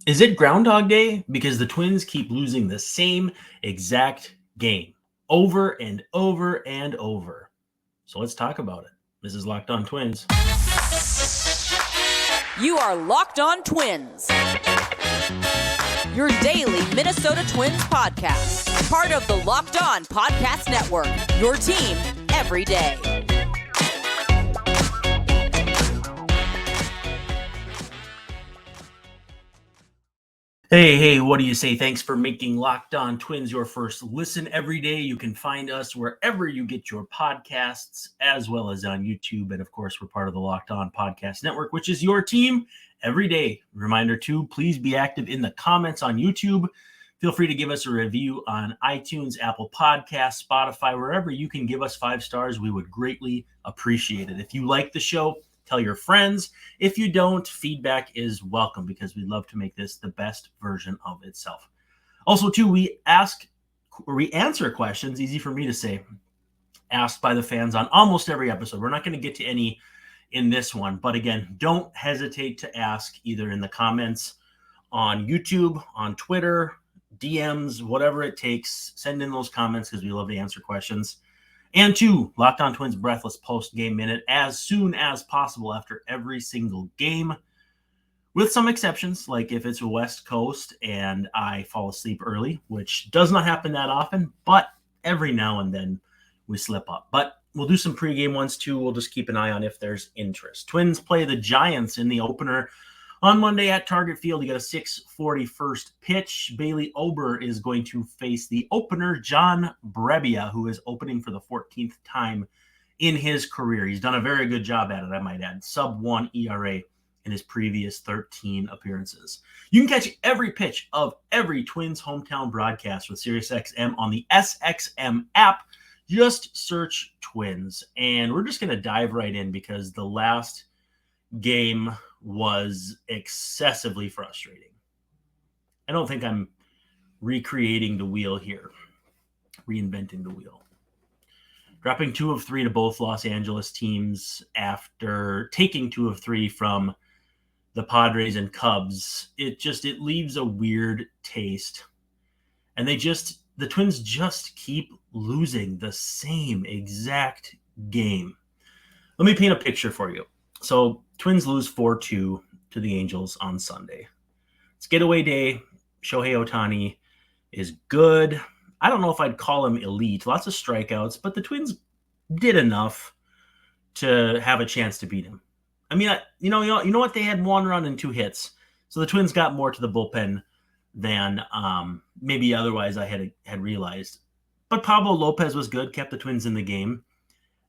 Is it Groundhog Day? Because the Twins keep losing the same exact game over and over and over. So let's talk about it. This is Locked On Twins. You are Locked On Twins, your daily Minnesota Twins podcast. Part of the Locked On Podcast Network, your team every day. Hey, what do you say? Thanks for making Locked On Twins your first listen every day. You can find us wherever you get your podcasts, as well as on YouTube. And of course, we're part of the Locked On Podcast Network, which is your team every day. Reminder too, please be active in the comments on YouTube. Feel free to give us a review on iTunes, Apple Podcasts, Spotify, wherever you can give us 5 stars. We would greatly appreciate it. If you like the show, tell your friends. If you don't, feedback is welcome because we'd love to make this the best version of itself. Also, too, we answer questions, easy for me to say, asked by the fans on almost every episode. We're not going to get to any in this one, but again, don't hesitate to ask either in the comments on YouTube, on Twitter, DMs, whatever it takes. Send in those comments because we love to answer questions. And 2, Locked On Twins Breathless Post-Game Minute as soon as possible after every single game, with some exceptions, like if it's a West Coast and I fall asleep early, which does not happen that often, but every now and then we slip up. But we'll do some pregame ones too. We'll just keep an eye on if there's interest. Twins play the Giants in the opener on Monday at Target Field. You got a 6:40 first pitch. Bailey Ober is going to face the opener, John Brebbia, who is opening for the 14th time in his career. He's done a very good job at it, I might add. Sub-1 ERA in his previous 13 appearances. You can catch every pitch of every Twins hometown broadcast with SiriusXM on the SXM app. Just search Twins. And we're just going to dive right in because the last game was excessively frustrating. I don't think I'm recreating the wheel here, reinventing the wheel. Dropping 2 of 3 to both Los Angeles teams after taking 2 of 3 from the Padres and Cubs, it leaves a weird taste. And the Twins just keep losing the same exact game. Let me paint a picture for you. So Twins lose 4-2 to the Angels on Sunday. It's getaway day. Shohei Ohtani is good. I don't know if I'd call him elite. Lots of strikeouts, but the Twins did enough to have a chance to beat him. I mean, you know what? They had 1 run and 2 hits. So the Twins got more to the bullpen than maybe otherwise I had realized. But Pablo Lopez was good, kept the Twins in the game.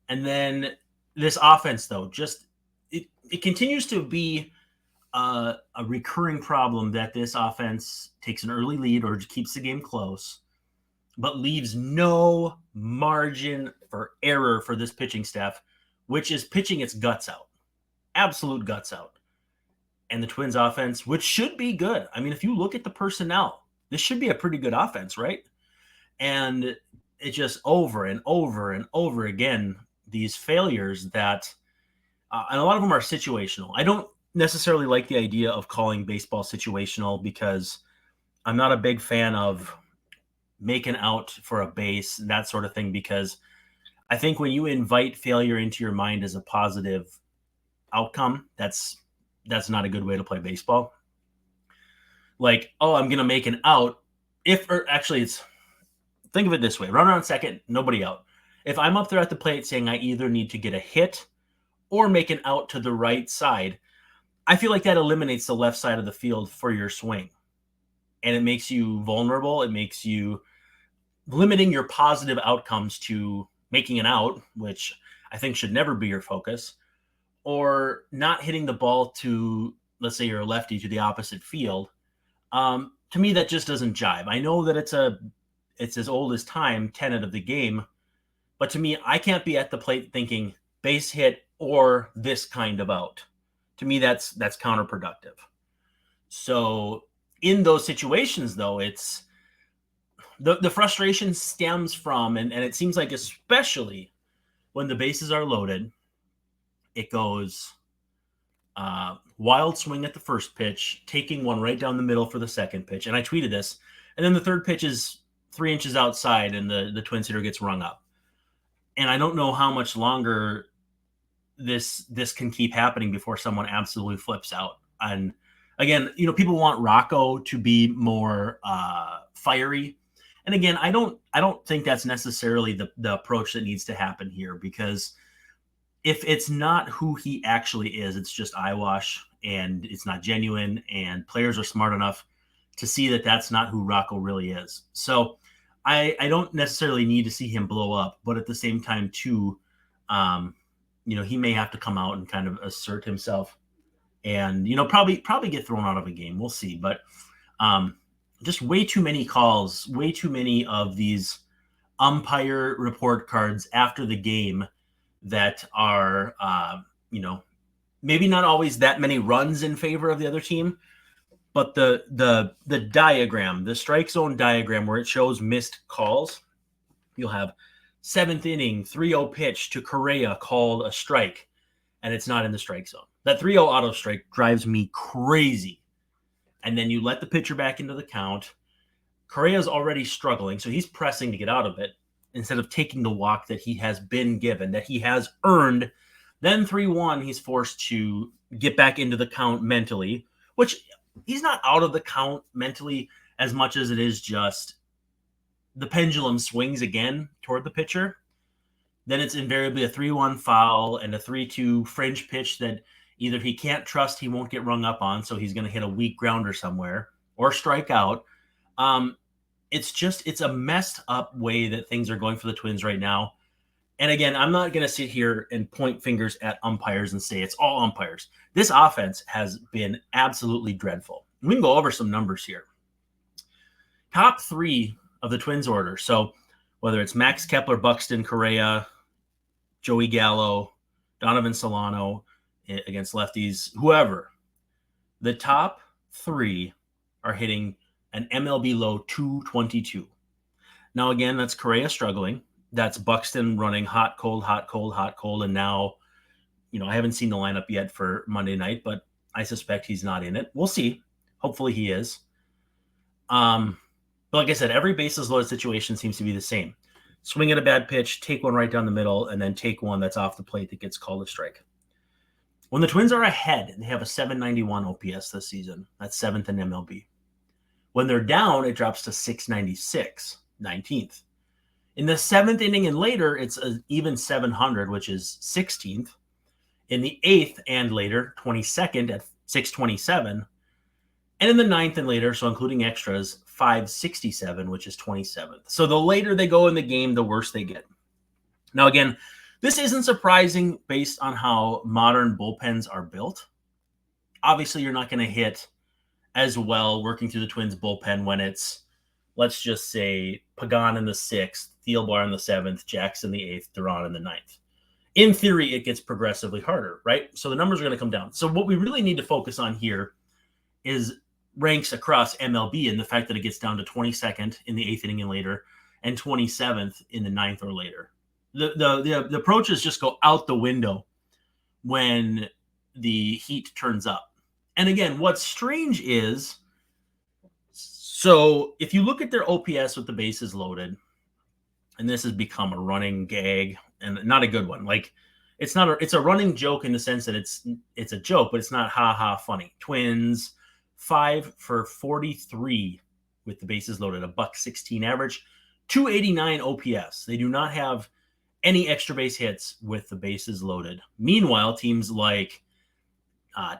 And then this offense, though, it continues to be a recurring problem that this offense takes an early lead or keeps the game close, but leaves no margin for error for this pitching staff, which is pitching its guts out, absolute guts out. And the Twins offense, which should be good. I mean, if you look at the personnel, this should be a pretty good offense, right? And it just over and over and over again, these failures that and a lot of them are situational. I don't necessarily like the idea of calling baseball situational because I'm not a big fan of making out for a base, that sort of thing, because I think when you invite failure into your mind as a positive outcome, that's not a good way to play baseball. Like, oh, I'm going to make an out. Think of it this way. Runner on second, nobody out. If I'm up there at the plate saying I either need to get a hit or make an out to the right side, I feel like that eliminates the left side of the field for your swing. And it makes you vulnerable. It makes you limiting your positive outcomes to making an out, which I think should never be your focus, or not hitting the ball to, let's say you're a lefty, to the opposite field. To me, that just doesn't jive. I know that it's as old as time, tenet of the game, but to me, I can't be at the plate thinking base hit or this kind of out. To me, that's counterproductive. So in those situations, though, it's the frustration stems from, and it seems like especially when the bases are loaded, it goes wild swing at the first pitch, taking one right down the middle for the second pitch. And I tweeted this. And then the third pitch is 3 inches outside and the Twins hitter gets rung up. And I don't know how much longer this can keep happening before someone absolutely flips out. And again, people want Rocco to be more fiery. And again, I don't think that's necessarily the approach that needs to happen here, because if it's not who he actually is, it's just eyewash and it's not genuine, and players are smart enough to see that that's not who Rocco really is. So I don't necessarily need to see him blow up, but at the same time too, he may have to come out and kind of assert himself and, probably get thrown out of a game. We'll see. But just way too many calls, way too many of these umpire report cards after the game that are, maybe not always that many runs in favor of the other team, but the diagram, the strike zone diagram where it shows missed calls, you'll have 7th inning, 3-0 pitch to Correa called a strike, and it's not in the strike zone. That 3-0 auto strike drives me crazy. And then you let the pitcher back into the count. Correa's already struggling, so he's pressing to get out of it instead of taking the walk that he has been given, that he has earned. Then 3-1, he's forced to get back into the count mentally, which he's not out of the count mentally as much as it is just the pendulum swings again toward the pitcher. Then it's invariably a 3-1 foul and a 3-2 fringe pitch that either he can't trust, he won't get rung up on, so he's going to hit a weak grounder somewhere or strike out. It's a messed up way that things are going for the Twins right now. And again, I'm not going to sit here and point fingers at umpires and say it's all umpires. This offense has been absolutely dreadful. We can go over some numbers here. Top 3 of the Twins order. So whether it's Max Kepler, Buxton, Correa, Joey Gallo, Donovan Solano against lefties, whoever, the top 3 are hitting an MLB low 222. Now, again, that's Correa struggling. That's Buxton running hot, cold, hot, cold, hot, cold. And now, I haven't seen the lineup yet for Monday night, but I suspect he's not in it. We'll see. Hopefully he is. But like I said, every bases loaded situation seems to be the same. Swing at a bad pitch, take one right down the middle, and then take one that's off the plate that gets called a strike. When the Twins are ahead, they have a 791 OPS this season. That's 7th in MLB. When they're down, it drops to 696, 19th. In the 7th inning and later, it's an even 700, which is 16th. In the 8th and later, 22nd at 627. And in the 9th and later, so including extras, 567, which is 27th. So the later they go in the game, the worse they get. Now, again, this isn't surprising based on how modern bullpens are built. Obviously, you're not going to hit as well working through the Twins bullpen when it's, let's just say, Pagan in the 6th, Thielbar in the 7th, Jackson the 8th, Duran in the 9th. In theory, it gets progressively harder, right? So the numbers are going to come down. So what we really need to focus on here is ranks across MLB and the fact that it gets down to 22nd in the 8th inning and later and 27th in the 9th or later. The approaches just go out the window when the heat turns up. And again, what's strange is, so if you look at their OPS with the bases loaded, and this has become a running gag and not a good one. Like it's a running joke in the sense that it's a joke, but it's not ha funny. Twins 5 for 43 with the bases loaded, a $116 average, 289 OPS. They do not have any extra base hits with the bases loaded. Meanwhile, teams like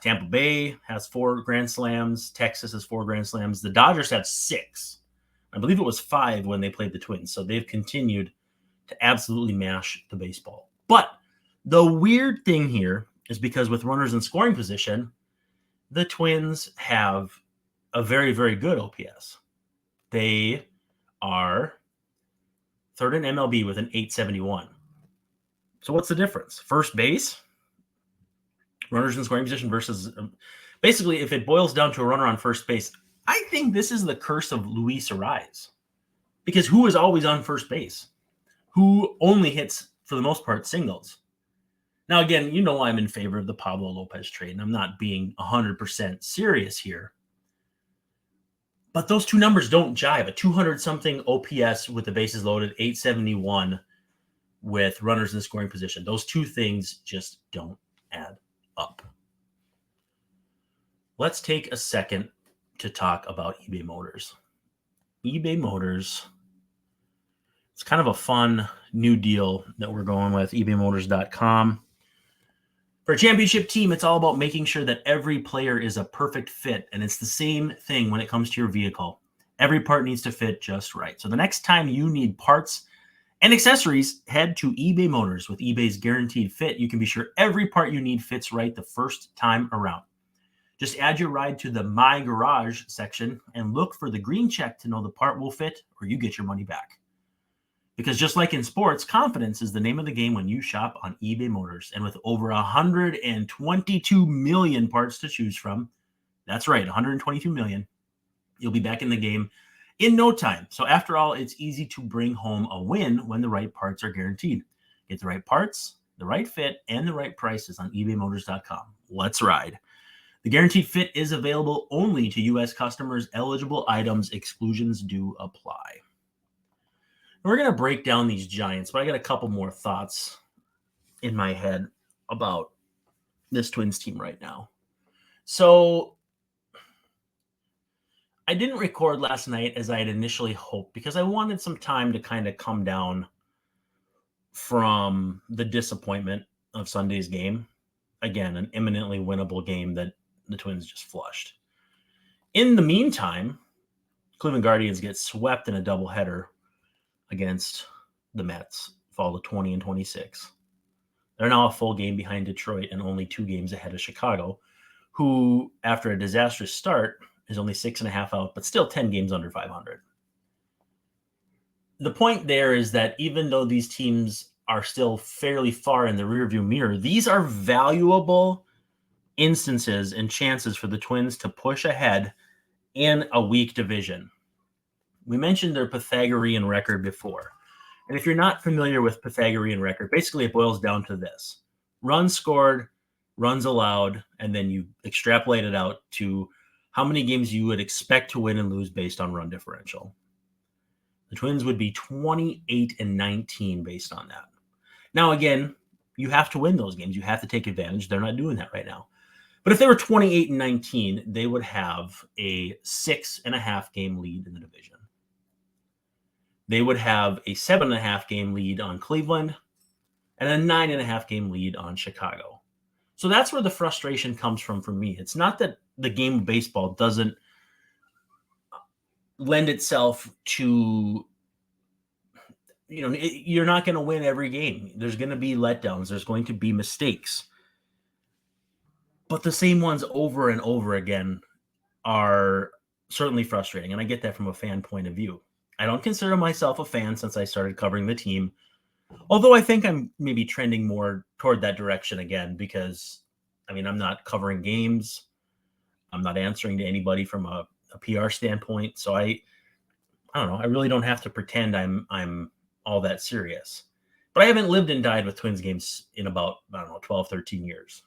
Tampa Bay has 4 grand slams. Texas has 4 grand slams. The Dodgers have 6. I believe it was 5 when they played the Twins. So they've continued to absolutely mash the baseball. But the weird thing here is because with runners in scoring position, the Twins have a very, very good OPS. They are 3rd in MLB with an 871. So what's the difference? First base, runners in scoring position versus basically if it boils down to a runner on first base, I think this is the curse of Luis Arraez, because who is always on first base? Who only hits, for the most part, singles? Now, again, you know I'm in favor of the Pablo Lopez trade, and I'm not being 100% serious here. But those two numbers don't jive. A 200-something OPS with the bases loaded, 871 with runners in scoring position. Those two things just don't add up. Let's take a second to talk about eBay Motors. eBay Motors, it's kind of a fun new deal that we're going with, ebaymotors.com. For a championship team, it's all about making sure that every player is a perfect fit, and it's the same thing when it comes to your vehicle. Every part needs to fit just right. So the next time you need parts and accessories, head to eBay Motors. With eBay's guaranteed fit, you can be sure every part you need fits right the first time around. Just add your ride to the My Garage section and look for the green check to know the part will fit or you get your money back. Because just like in sports, confidence is the name of the game when you shop on eBay Motors. And with over 122 million parts to choose from, that's right, 122 million, you'll be back in the game in no time. So after all, it's easy to bring home a win when the right parts are guaranteed. Get the right parts, the right fit, and the right prices on ebaymotors.com. Let's ride. The guaranteed fit is available only to U.S. customers. Eligible items, exclusions do apply. We're going to break down these Giants, but I got a couple more thoughts in my head about this Twins team right now. So I didn't record last night as I had initially hoped because I wanted some time to kind of come down from the disappointment of Sunday's game. Again, an imminently winnable game that the Twins just flushed. In the meantime, Cleveland Guardians get swept in a doubleheader against the Mets, fall to 20-26. They're now a full game behind Detroit and only 2 games ahead of Chicago, who, after a disastrous start, is only 6.5 out, but still 10 games under 500. The point there is that even though these teams are still fairly far in the rearview mirror, these are valuable instances and chances for the Twins to push ahead in a weak division. We mentioned their Pythagorean record before. And if you're not familiar with Pythagorean record, basically it boils down to this: runs scored, runs allowed, and then you extrapolate it out to how many games you would expect to win and lose based on run differential. The Twins would be 28-19 based on that. Now, again, you have to win those games. You have to take advantage. They're not doing that right now. But if they were 28-19, they would have a 6.5 game lead in the division. They would have a 7.5 game lead on Cleveland and a 9.5 game lead on Chicago. So that's where the frustration comes from for me. It's not that the game of baseball doesn't lend itself to, you're not going to win every game. There's going to be letdowns. There's going to be mistakes. But the same ones over and over again are certainly frustrating. And I get that from a fan point of view. I don't consider myself a fan since I started covering the team, although I think I'm maybe trending more toward that direction again because, I'm not covering games. I'm not answering to anybody from a PR standpoint. So I don't know. I really don't have to pretend I'm all that serious. But I haven't lived and died with Twins games in about, 12, 13 years.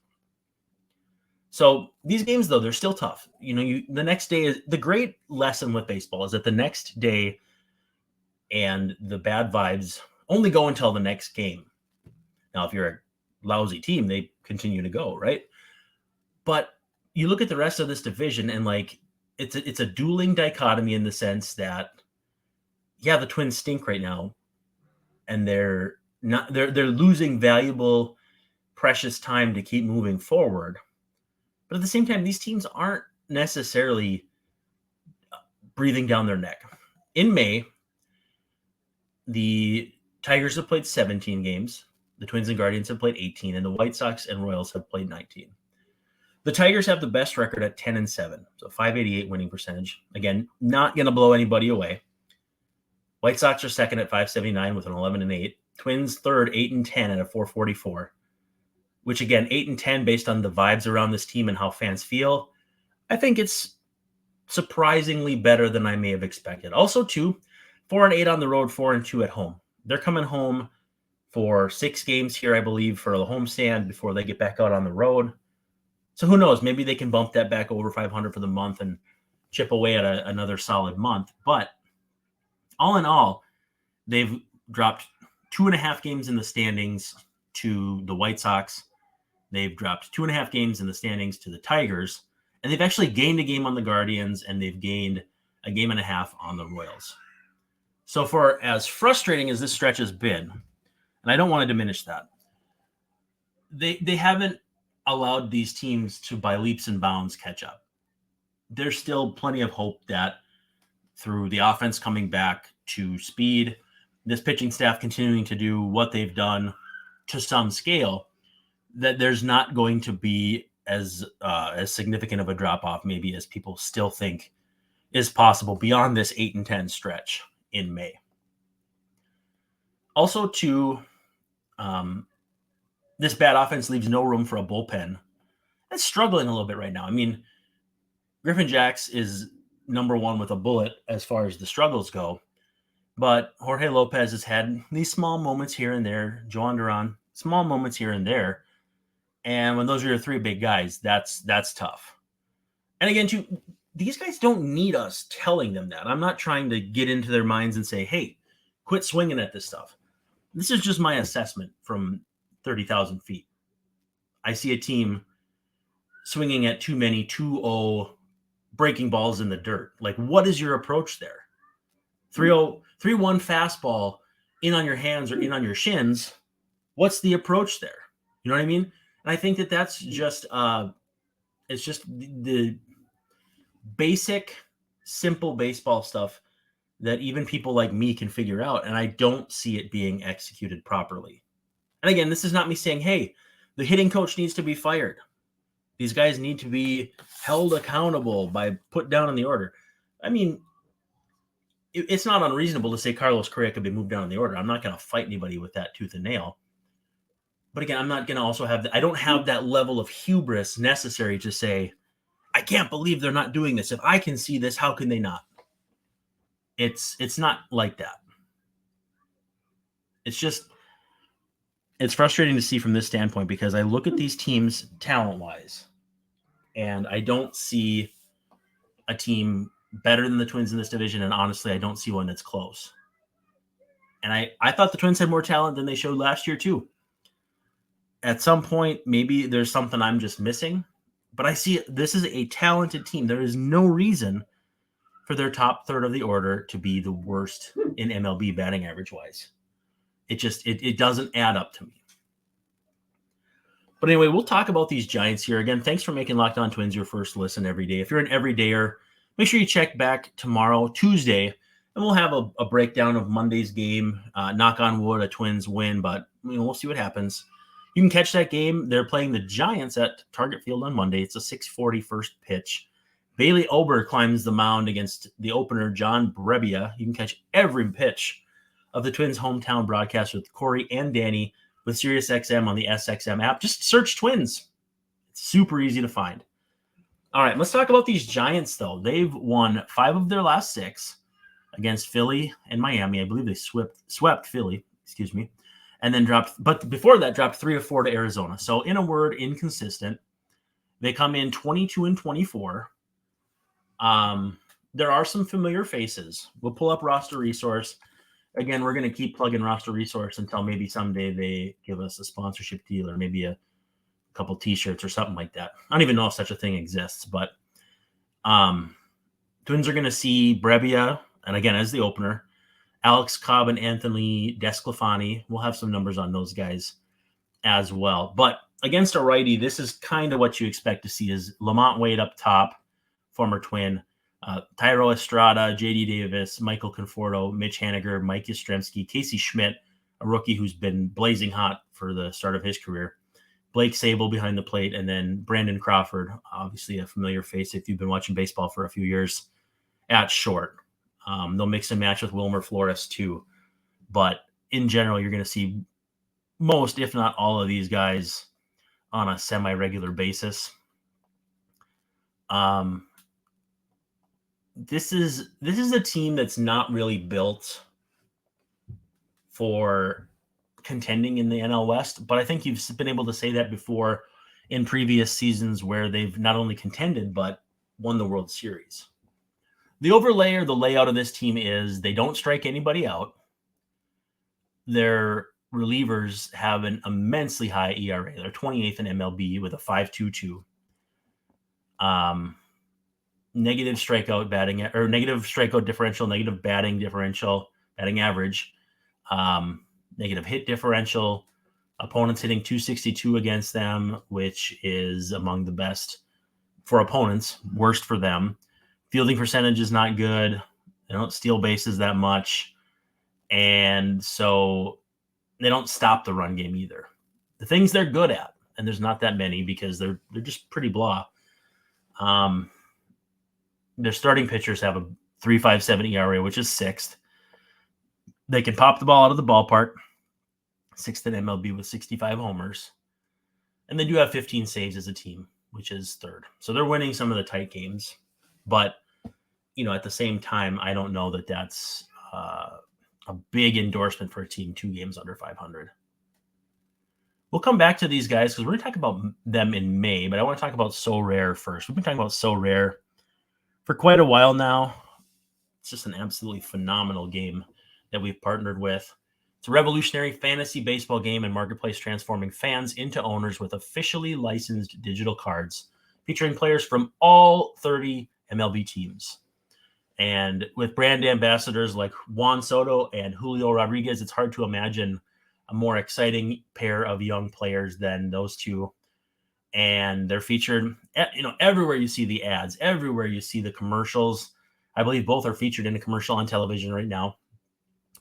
So these games, though, they're still tough. The next day is the great lesson with baseball is that the next day and the bad vibes only go until the next game. Now, if you're a lousy team, they continue to go, right? But you look at the rest of this division and it's a dueling dichotomy in the sense that, yeah, the Twins stink right now, and they're losing valuable, precious time to keep moving forward. But at the same time, these teams aren't necessarily breathing down their neck. In May, the Tigers have played 17 games. The Twins and Guardians have played 18, and the White Sox and Royals have played 19. The Tigers have the best record at 10-7, so 588 winning percentage. Again, not going to blow anybody away. White Sox are second at 579 with an 11-8. Twins third, 8-10 at a 444. Which again, 8-10 based on the vibes around this team and how fans feel. I think it's surprisingly better than I may have expected. Also, 4-8 on the road, 4-2 at home. They're coming home for 6 games here, I believe, for the homestand before they get back out on the road. So who knows? Maybe they can bump that back over 500 for the month and chip away at another solid month. But all in all, they've dropped 2.5 games in the standings to the White Sox. They've dropped 2.5 games in the standings to the Tigers. And they've actually gained a game on the Guardians, and they've gained a game and a half on the Royals. So for as frustrating as this stretch has been, and I don't want to diminish that, they haven't allowed these teams to, by leaps and bounds, catch up. There's still plenty of hope that through the offense coming back to speed, this pitching staff continuing to do what they've done to some scale, that there's not going to be as significant of a drop-off maybe as people still think is possible beyond this 8-10 stretch in May. Also, this bad offense leaves no room for a bullpen. It's struggling a little bit right now. I mean, Griffin Jax is number one with a bullet as far as the struggles go, but Jorge Lopez has had these small moments here and there. Joan Duran, small moments here and there. And when those are your 3 big guys, that's tough. And again, too, these guys don't need us telling them that. I'm not trying to get into their minds and say, hey, quit swinging at this stuff. This is just my assessment from 30,000 feet. I see a team swinging at too many 2-0 breaking balls in the dirt. Like, what is your approach there? 3-0, 3-1 fastball in on your hands or in on your shins. What's the approach there? You know what I mean? And I think that that's just it's just the basic, simple baseball stuff that even people like me can figure out, and I don't see it being executed properly. And again, this is not me saying, hey, the hitting coach needs to be fired. These guys need to be held accountable by put down in the order. I mean, it's not unreasonable to say Carlos Correa could be moved down in the order. I'm not going to fight anybody with that tooth and nail. But again, I'm not going to also I don't have that level of hubris necessary to say, I can't believe they're not doing this. If I can see this, how can they not? It's not like that. It's frustrating to see from this standpoint because I look at these teams talent-wise, and I don't see a team better than the Twins in this division, and honestly, I don't see one that's close. And I thought the Twins had more talent than they showed last year, too. At some point, maybe there's something I'm just missing, but I see this is a talented team. There is no reason for their top third of the order to be the worst in MLB batting average-wise. It doesn't add up to me. But anyway, we'll talk about these Giants here. Again, thanks for making Locked On Twins your first listen every day. If you're an everydayer, make sure you check back tomorrow, Tuesday, and we'll have a breakdown of Monday's game. Knock on wood, a Twins win, but we'll see what happens. You can catch that game. They're playing the Giants at Target Field on Monday. It's a 6:40 first pitch. Bailey Ober climbs the mound against the opener, John Brebbia. You can catch every pitch of the Twins' hometown broadcast with Corey and Danny with SiriusXM on the SXM app. Just search Twins. It's super easy to find. All right, let's talk about these Giants, though. They've won 5 of their last 6 against Philly and Miami. I believe they swept Philly, and then but before that, dropped 3 of 4 to Arizona. So, in a word, inconsistent. They come in 22-24. There are some familiar faces. We'll pull up Roster Resource. Again, we're going to keep plugging Roster Resource until maybe someday they give us a sponsorship deal or maybe a couple T-shirts or something like that. I don't even know if such a thing exists, but Twins are going to see Brebbia, and again, as the opener, Alex Cobb and Anthony Desclafani. We'll have some numbers on those guys as well. But against a righty, this is kind of what you expect to see is Lamont Wade up top, former Twin, Tyro Estrada, J.D. Davis, Michael Conforto, Mitch Haniger, Mike Yastrzemski, Casey Schmidt, a rookie who's been blazing hot for the start of his career, Blake Sable behind the plate, and then Brandon Crawford, obviously a familiar face if you've been watching baseball for a few years, at short. They'll mix and match with Wilmer Flores too. But in general, you're going to see most, if not all of these guys on a semi-regular basis. This is a team that's not really built for contending in the NL West, but I think you've been able to say that before in previous seasons where they've not only contended, but won the World Series. The overlay or the layout of this team is they don't strike anybody out. Their relievers have an immensely high ERA. They're 28th in MLB with a 5.22. Negative strikeout batting or negative strikeout differential, negative batting differential, batting average, negative hit differential. Opponents hitting 262 against them, which is among the best for opponents, worst for them. Fielding percentage is not good. They don't steal bases that much. And so they don't stop the run game either. The things they're good at, and there's not that many because they're just pretty blah. Their starting pitchers have a 3.57 ERA, which is sixth. They can pop the ball out of the ballpark. Sixth in MLB with 65 homers. And they do have 15 saves as a team, which is third. So they're winning some of the tight games. But, at the same time, I don't know that that's a big endorsement for a team 2 games under 500. We'll come back to these guys because we're going to talk about them in May, but I want to talk about Sorare first. We've been talking about Sorare for quite a while now. It's just an absolutely phenomenal game that we've partnered with. It's a revolutionary fantasy baseball game and marketplace transforming fans into owners with officially licensed digital cards featuring players from all 30 MLB teams. And with brand ambassadors like Juan Soto and Julio Rodriguez, it's hard to imagine a more exciting pair of young players than those two. And they're featured, everywhere you see the ads, everywhere you see the commercials. I believe both are featured in a commercial on television right now.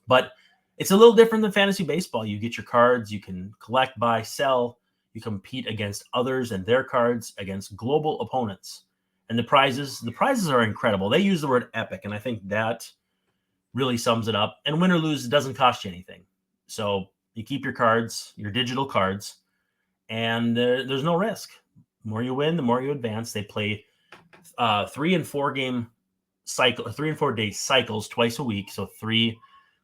But it's a little different than fantasy baseball. You get your cards, you can collect, buy, sell. You compete against others and their cards against global opponents. And the prizes are incredible. They use the word epic, and I think that really sums it up. And win or lose, it doesn't cost you anything. So you keep your cards, your digital cards, and there's no risk. The more you win, the more you advance. They play 3 and 4 game cycle, 3 and 4 day cycles twice a week. So 3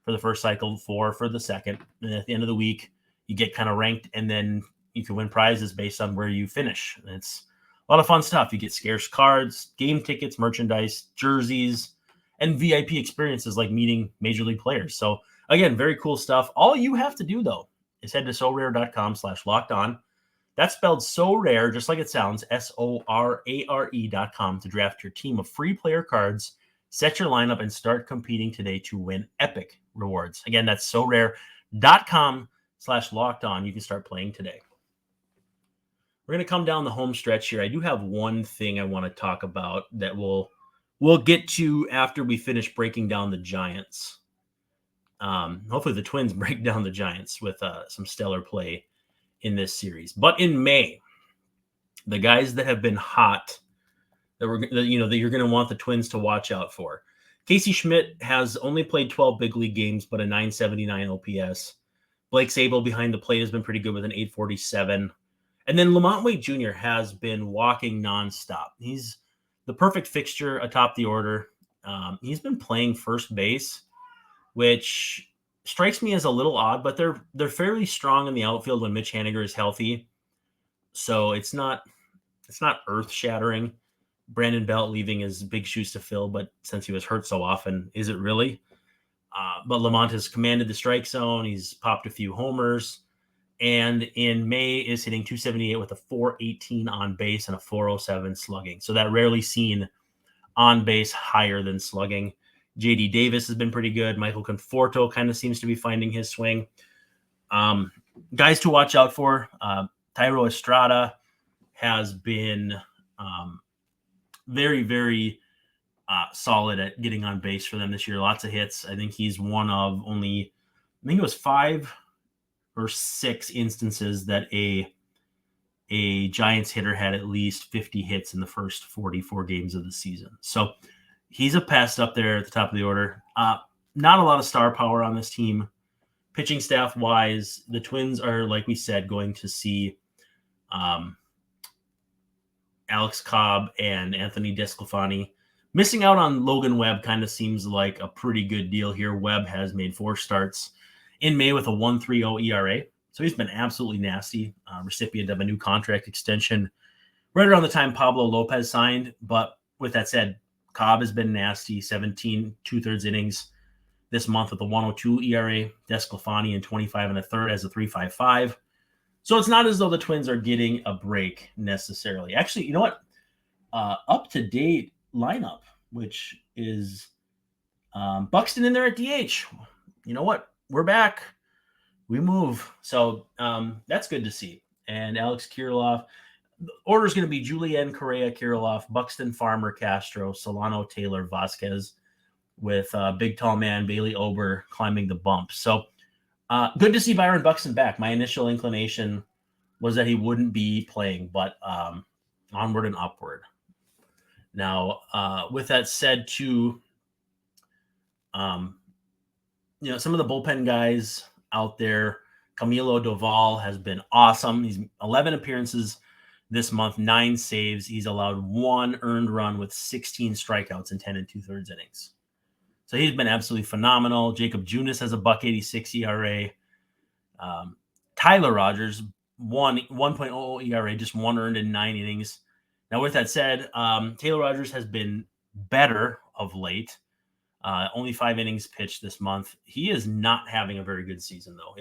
for the first cycle, 4 for the second. And at the end of the week, you get kind of ranked, and then you can win prizes based on where you finish. And it's a lot of fun stuff. You get scarce cards, game tickets, merchandise, jerseys, and VIP experiences like meeting major league players. So again, very cool stuff. All you have to do, though, is head to sorare.com/lockedon. That's spelled so rare, just like it sounds, SORARE.com to draft your team of free player cards, set your lineup, and start competing today to win epic rewards. Again, that's sorare.com/lockedon. You can start playing today. We're going to come down the home stretch here. I do have one thing I want to talk about that we'll get to after we finish breaking down the Giants. Hopefully the Twins break down the Giants with some stellar play in this series. But in May, the guys that have been hot that you're going to want the Twins to watch out for. Casey Schmidt has only played 12 big league games, but a 979 OPS. Blake Sabol behind the plate has been pretty good with an 847. And then Lamont Wade Jr. has been walking nonstop. He's the perfect fixture atop the order. He's been playing first base, which strikes me as a little odd, but they're fairly strong in the outfield when Mitch Haniger is healthy. So it's not earth-shattering. Brandon Belt leaving is big shoes to fill, but since he was hurt so often, is it really? But Lamont has commanded the strike zone. He's popped a few homers. And in May is hitting 278 with a 418 on base and a 407 slugging. So that rarely seen on base higher than slugging. JD Davis has been pretty good. Michael Conforto kind of seems to be finding his swing. Guys to watch out for. Thairo Estrada has been very, very solid at getting on base for them this year. Lots of hits. I think he's one of only, I think it was 5 or 6 instances that a Giants hitter had at least 50 hits in the first 44 games of the season. So he's a pest up there at the top of the order. Not a lot of star power on this team. Pitching staff wise, the Twins are, like we said, going to see Alex Cobb and Anthony DeSclafani. Missing out on Logan Webb kind of seems like a pretty good deal here. Webb has made 4 starts in May with a 1.30 ERA. So he's been absolutely nasty. Recipient of a new contract extension right around the time Pablo Lopez signed. But with that said, Cobb has been nasty, 17 2/3 innings this month with a 1.02 ERA. Desclafani in 25 1/3 as a 3.55. So it's not as though the Twins are getting a break necessarily. Actually, you know what? Up-to-date lineup, which is Buxton in there at DH. You know what? We're back. We move. So that's good to see. And Alex Kirilloff. The order is going to be Julian, Correa, Kirilloff, Buxton, Farmer, Castro, Solano, Taylor, Vasquez, with big tall man Bailey Ober climbing the bump. So good to see Byron Buxton back. My initial inclination was that he wouldn't be playing, but onward and upward. Now, with that said, too, some of the bullpen guys out there, Camilo Doval has been awesome. He's 11 appearances this month, 9 saves. He's allowed 1 earned run with 16 strikeouts in 10 2/3 innings. So he's been absolutely phenomenal. Jacob Junis has a .186 ERA. Tyler Rogers, 1.00 ERA, just 1 earned in 9 innings. Now, with that said, Taylor Rogers has been better of late. Only 5 innings pitched this month. He is not having a very good season, though.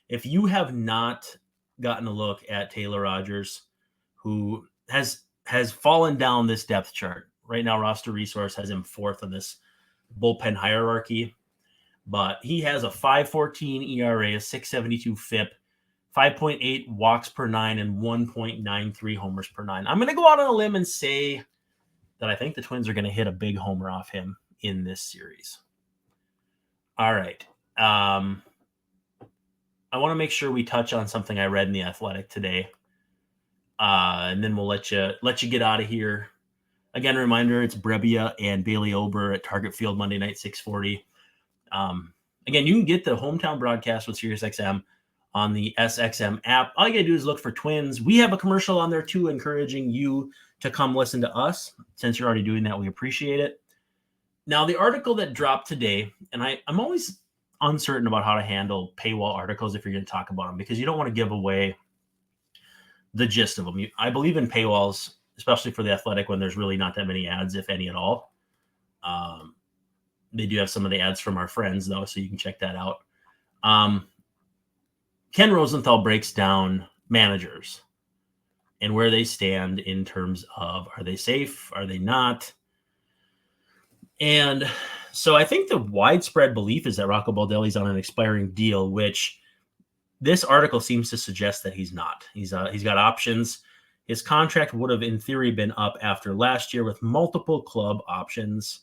If you have not gotten a look at Taylor Rogers, who has fallen down this depth chart. Right now, Roster Resource has him 4th on this bullpen hierarchy, but he has a 5.14 ERA, a 6.72 FIP, 5.8 walks per 9, and 1.93 homers per 9. I'm going to go out on a limb and say that I think the Twins are going to hit a big homer off him in this series. All right. I want to make sure we touch on something I read in The Athletic today. And then we'll let you get out of here. Again, a reminder, it's Brebbia and Bailey Ober at Target Field Monday night, 6:40. Again, you can get the hometown broadcast with SiriusXM on the SXM app. All you got to do is look for Twins. We have a commercial on there, too, encouraging you to come listen to us. Since you're already doing that, we appreciate it. Now, the article that dropped today, and I'm always uncertain about how to handle paywall articles if you're going to talk about them, because you don't want to give away the gist of them. I believe in paywalls, especially for The Athletic, when there's really not that many ads, if any at all. They do have some of the ads from our friends, though, so you can check that out. Ken Rosenthal breaks down managers and where they stand in terms of, are they safe? Are they not? And so I think the widespread belief is that Rocco Baldelli's on an expiring deal, which this article seems to suggest that he's not. He's got options. His contract would have, in theory, been up after last year with multiple club options.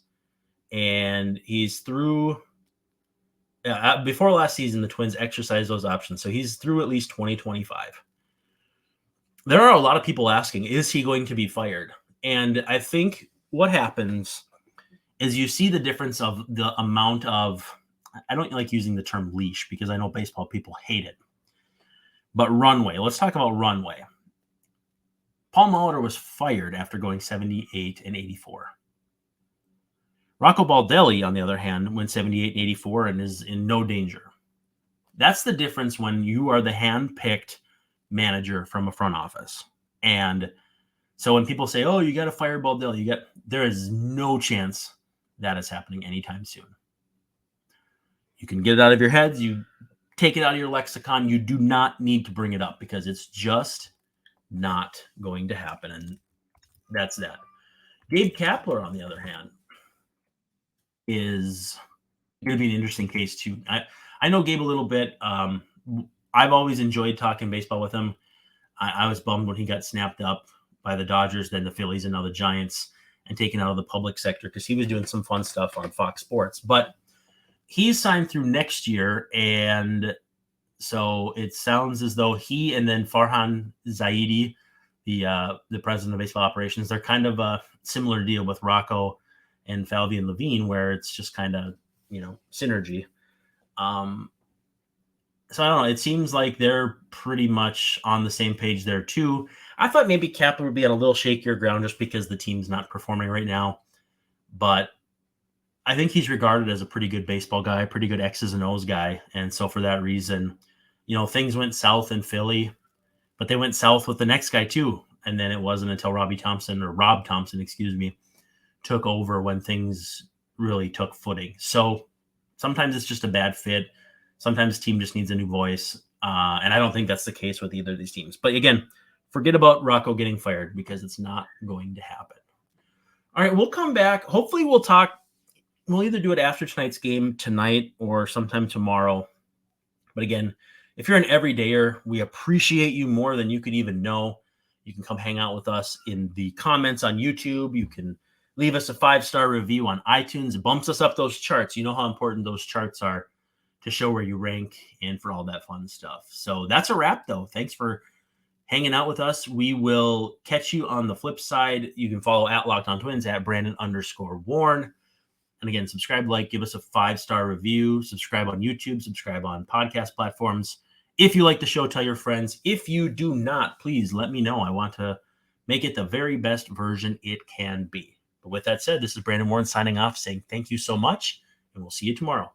And he's through before last season, the Twins exercised those options. So he's through at least 2025. There are a lot of people asking, is he going to be fired? And I think what happens is you see the difference of the amount of, I don't like using the term leash because I know baseball people hate it, but runway. Let's talk about runway. Paul Molitor was fired after going 78 and 84. Rocco Baldelli, on the other hand, went 78 and 84 and is in no danger. That's the difference when you are the hand-picked manager from a front office. And so when people say, oh, you got to fire Baldelli, there is no chance that is happening anytime soon. You can get it out of your heads. You take it out of your lexicon. You do not need to bring it up because it's just not going to happen. And that's that. Gabe Kapler, on the other hand, is going to be an interesting case too. I know Gabe a little bit. I've always enjoyed talking baseball with him. I was bummed when he got snapped up by the Dodgers, then the Phillies, and now the Giants, and taken out of the public sector because he was doing some fun stuff on Fox Sports. But he's signed through next year, and so it sounds as though he and then Farhan Zaidi, the president of baseball operations, they're kind of a similar deal with Rocco and Falvey and Levine, where it's just kind of, synergy. So I don't know. It seems like they're pretty much on the same page there too. I thought maybe Kapler would be on a little shakier ground just because the team's not performing right now. But I think he's regarded as a pretty good baseball guy, pretty good X's and O's guy. And so for that reason, things went south in Philly, but they went south with the next guy too. And then it wasn't until Rob Thompson, took over when things really took footing. So sometimes it's just a bad fit. Sometimes the team just needs a new voice. And I don't think that's the case with either of these teams. But again, forget about Rocco getting fired because it's not going to happen. All right, we'll come back. Hopefully we'll talk. We'll either do it after tonight's game tonight or sometime tomorrow. But again, if you're an everydayer, we appreciate you more than you could even know. You can come hang out with us in the comments on YouTube. You can leave us a 5-star review on iTunes. It bumps us up those charts. You know how important those charts are to show where you rank and for all that fun stuff. So that's a wrap, though. Thanks for hanging out with us. We will catch you on the flip side. You can follow at Locked On Twins at Brandon_Warne. And again, subscribe, give us a 5-star review, subscribe on YouTube, subscribe on podcast platforms. If you like the show, tell your friends. If you do not, please let me know. I want to make it the very best version it can be. But with that said, this is Brandon Warne signing off, saying thank you so much, and we'll see you tomorrow.